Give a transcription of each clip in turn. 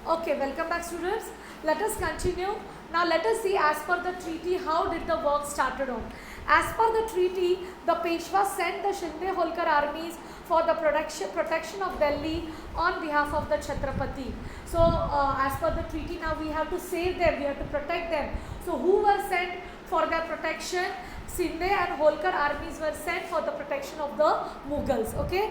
Okay, welcome back students. Let us continue. Now let us see as per the treaty how did the work started on. As per the treaty, the Peshwa sent the Shinde Holkar armies for the protection of Delhi on behalf of the Chhatrapati. So as per the treaty now we have to save them, we have to protect them. So who were sent for their protection? Shinde and Holkar armies were sent for the protection of the Mughals. Okay.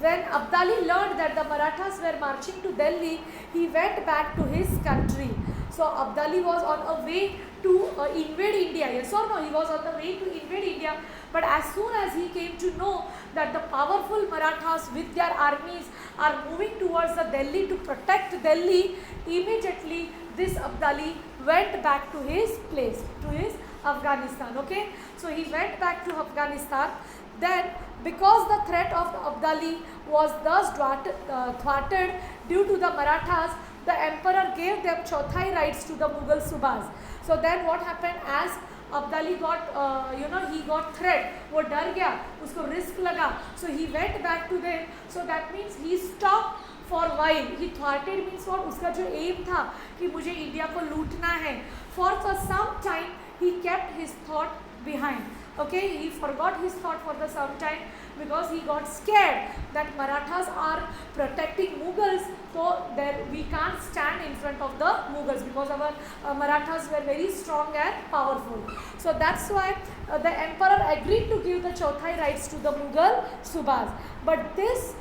When Abdali learned that the Marathas were marching to Delhi, he went back to his country. So Abdali was on a way to invade India. Yes or no? He was on the way to invade India. But as soon as he came to know that the powerful Marathas with their armies are moving towards the Delhi to protect Delhi, immediately this Abdali went back to his place, to his Afghanistan. Okay, so he went back to Afghanistan. Then, because the threat of the Abdali was thus thwarted due to the Marathas, the emperor gave them Chauthai rights to the Mughal Subhas. So then what happened, as Abdali got, he got threat, वो डर गया, उसको risk लगा, so he went back to them. So that means he stopped for a while. He thwarted means what? उसका जो aim था कि मुझे इंडिया को लूटना है. For some time he kept his thought behind. Okay, he forgot his thought for the some time because he got scared that Marathas are protecting Mughals, so there we can't stand in front of the Mughals because our Marathas were very strong and powerful. So that's why the emperor agreed to give the Chauthai rights to the Mughal Subhas. But this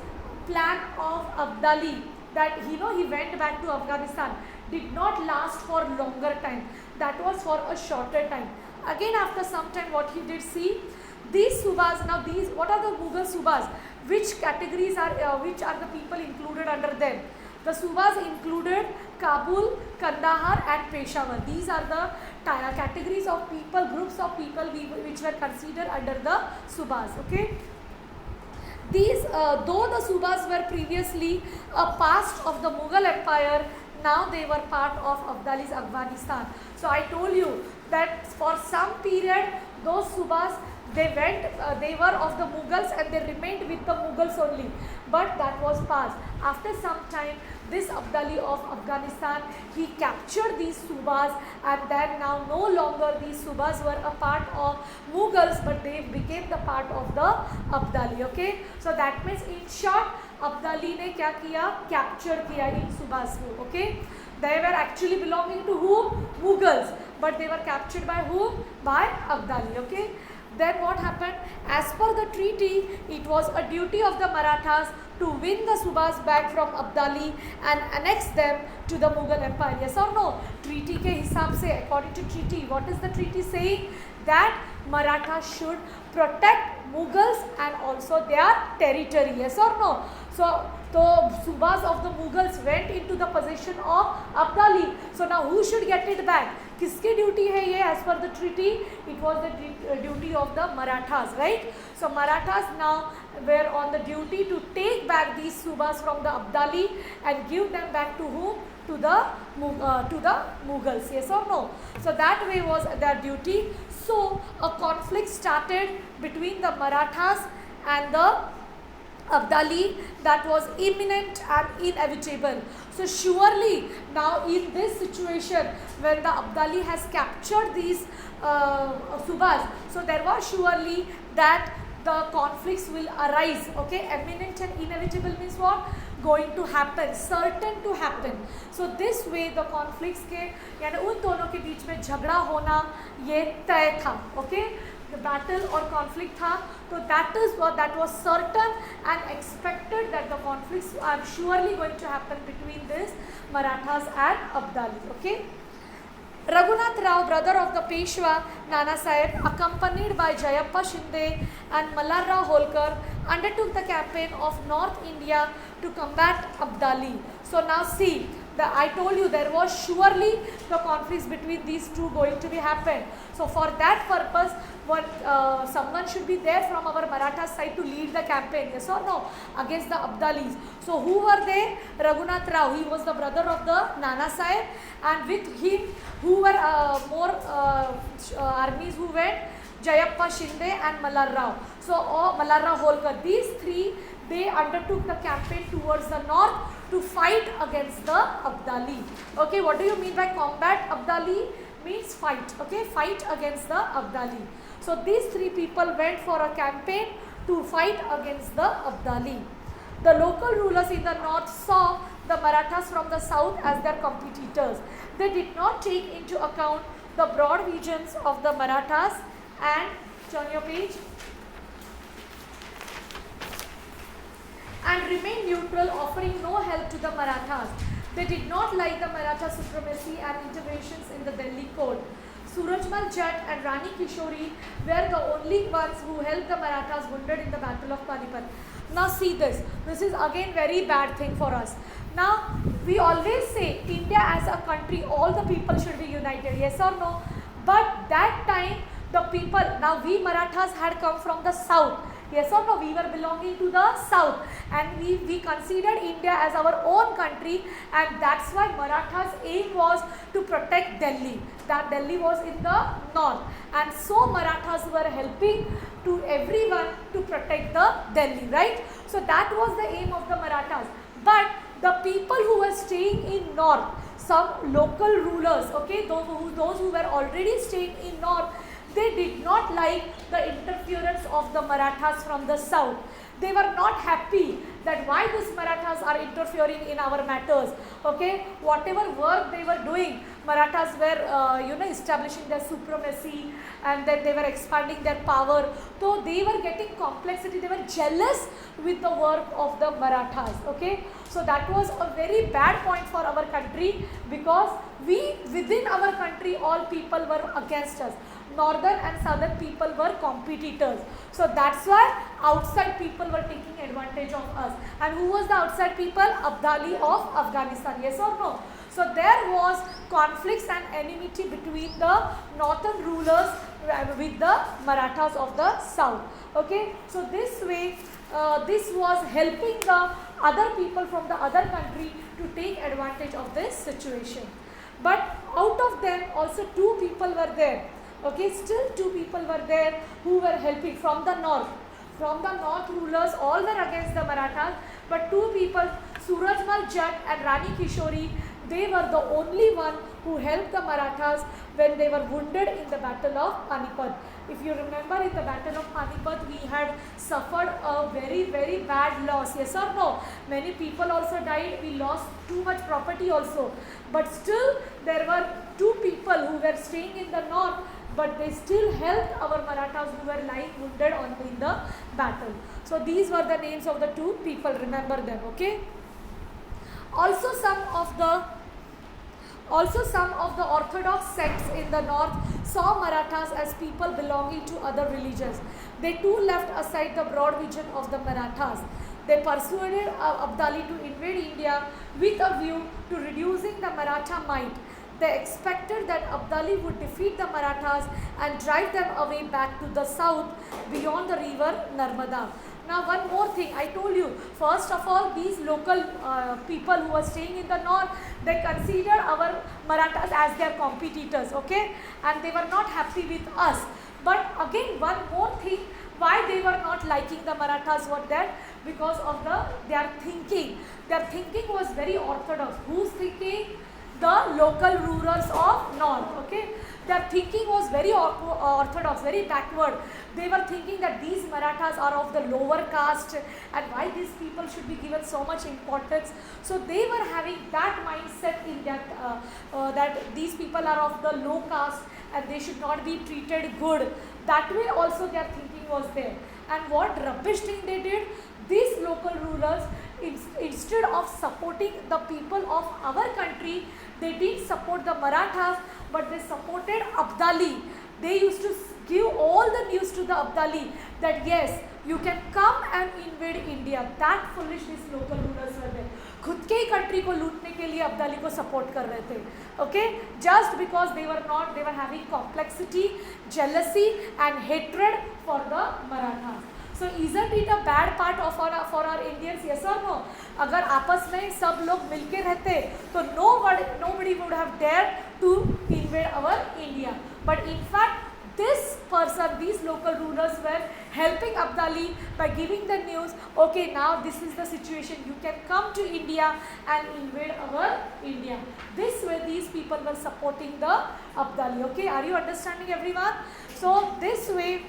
plan of Abdali, that he went back to Afghanistan, did not last for longer time. That was for a shorter time. Again, after some time, what he did, see, these Subhas, now these, what are the Mughal Subhas? Which categories are, which are the people included under them? The Subhas included Kabul, Kandahar and Peshawar. These are the categories of people, groups of people which were considered under the Subhas, okay? These, though the Subhas were previously a past of the Mughal Empire, now they were part of Abdali's Afghanistan. So I told you that for some period those Subhas, they were of the Mughals and they remained with the Mughals only. But that was past. After some time, this Abdali of Afghanistan, he captured these Subhas, and then now no longer these Subhas were a part of Mughals, but they became the part of the Abdali. Okay, so that means in short, Abdali ने क्या किया? Capture किया इन Subhas को. Okay, they were actually belonging to whom? Mughals, but they were captured by whom? By Abdali. Okay. Then what happened? As per the treaty, it was a duty of the Marathas to win the Subhas back from Abdali and annex them to the Mughal Empire. Yes or no? Treaty के हिसाब से, according to treaty, what is the treaty saying? That Marathas should protect Mughals and also their territory. Yes or no? So Subhas of the Mughals went into the possession of Abdali. So now who should get it back? किसकी duty है ये? As per the treaty, it was the duty of the Marathas, right? So Marathas now were on the duty to take back these Subhas from the Abdali and give them back to whom? To the Mughals. Yes or no? So that way was their duty. So a conflict started between the Marathas and the Abdali that was imminent and inevitable. So surely now in this situation, when the Abdali has captured these Subhas, so there was surely that the conflicts will arise. Okay, imminent and inevitable means what? Going to happen, certain to happen. So this way the conflicts के यानी उन दोनों के बीच में झगड़ा होना ये तय था. Okay, the battle or conflict था, so that was certain and expected that the conflicts are surely going to happen between this Marathas and Abdali. Okay. Raghunath Rao, brother of the Peshwa Nana Sahib, accompanied by Jayappa Shinde and Mallarrao Holkar, undertook the campaign of North India to combat Abdali. So now see, I told you there was surely the conflicts between these two going to be happen. So for that purpose, someone should be there from our Maratha side to lead the campaign, yes or no, against the Abdalis. So who were they? Raghunath Rao, he was the brother of the Nana Sahib, and with him who were more armies who went? Jayappa Shinde and Mallarrao. So Mallarrao Holkar, these three, they undertook the campaign towards the north to fight against the Abdali. Okay, what do you mean by combat Abdali? Means fight. Okay, fight against the Abdali. So these three people went for a campaign to fight against the Abdali. The local rulers in the north saw the Marathas from the south as their competitors. They did not take into account the broad regions of the Marathas and, turn your page, and remained neutral, offering no help to the Marathas. They did not like the Maratha supremacy and interventions in the Delhi court. Surajmal Jatt and Rani Kishori were the only ones who helped the Marathas wounded in the Battle of Panipat. Now see this. This is again very bad thing for us. Now we always say India as a country, all the people should be united. Yes or no? But that time the people, now we Marathas had come from the south. Yes or no? We were belonging to the south and we considered India as our own country, and that's why Marathas' aim was to protect Delhi. That Delhi was in the north, and so Marathas were helping to everyone to protect the Delhi, right? So that was the aim of the Marathas. But the people who were staying in north, some local rulers, okay, those who were already staying in north, they did not like the interference of the Marathas from the south. They were not happy that why these Marathas are interfering in our matters. Okay, whatever work they were doing, Marathas were establishing their supremacy, and then they were expanding their power. So they were getting complexity. They were jealous with the work of the Marathas. Okay, so that was a very bad point for our country, because we within our country all people were against us. Northern and southern people were competitors. So that's why outside people were taking advantage of us. And who was the outside people? Abdali of Afghanistan. Yes or no? So there was conflicts and enmity between the northern rulers with the Marathas of the south. Okay. So this way, this was helping the other people from the other country to take advantage of this situation. But out of them also two people were there. Okay, still two people were there who were helping from the north. From the north rulers, all were against the Marathas, but two people, Surajmal Jatt and Rani Kishori, they were the only one who helped the Marathas when they were wounded in the Battle of Panipat. If you remember, in the Battle of Panipat, we had suffered a very, very bad loss. Yes or no? Many people also died. We lost too much property also. But still, there were two people who were staying in the north, but they still helped our Marathas who were lying wounded in the battle. So these were the names of the two people. Remember them, okay? Also some of the orthodox sects in the north saw Marathas as people belonging to other religions. They too left aside the broad vision of the Marathas. They persuaded Abdali to invade India with a view to reducing the Maratha might. They expected that Abdali would defeat the Marathas and drive them away back to the south beyond the river Narmada. Now one more thing, I told you, first of all, these local people who were staying in the north, they considered our Marathas as their competitors, okay, and they were not happy with us. But again, one more thing, why they were not liking the Marathas was that because of their thinking. Their thinking was very orthodox. Who's thinking? The local rulers of north, okay. Their thinking was very orthodox, very backward. They were thinking that these Marathas are of the lower caste and why these people should be given so much importance. So they were having that mindset in that these people are of the low caste and they should not be treated good. That way also their thinking was there. And what rubbish thing they did, these local rulers, instead of supporting the people of our country, they didn't support the Marathas, but they supported Abdali. They used to give all the news to the Abdali that yes, you can come and invade India. That foolish these local rulers were there. खुद के ही country को लूटने के लिए अब्दाली को support कर रहे थे, okay? Just because they were having complexity, jealousy and hatred for the Marathas. So isn't it a bad part of for our Indians? Yes or no? अगर आपस में सब लोग मिलके रहते तो nobody would have dared to invade our India. But in fact, this person, these local rulers were helping Abdali by giving the news, okay, now this is the situation, you can come to India and invade our India. This way these people were supporting the Abdali. Okay, are you understanding everyone? So this way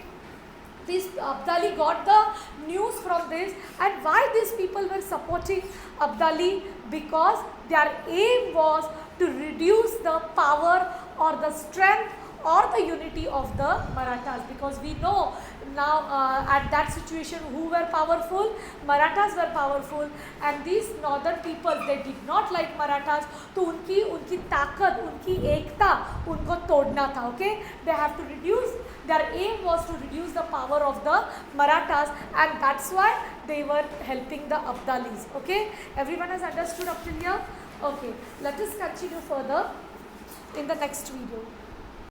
this Abdali got the news from this. And why these people were supporting Abdali? Because their aim was to reduce the power or the strength or the unity of the Marathas, because we know now at that situation who were powerful? Marathas were powerful, and these northern people, they did not like Marathas, तो उनकी ताकत, उनकी एकता उनको तोड़ना था. Okay, they have to reduce, their aim was to reduce the power of the Marathas, and that's why they were helping the Abdalis. Okay, everyone has understood up till here? Okay, let us continue further in the next video.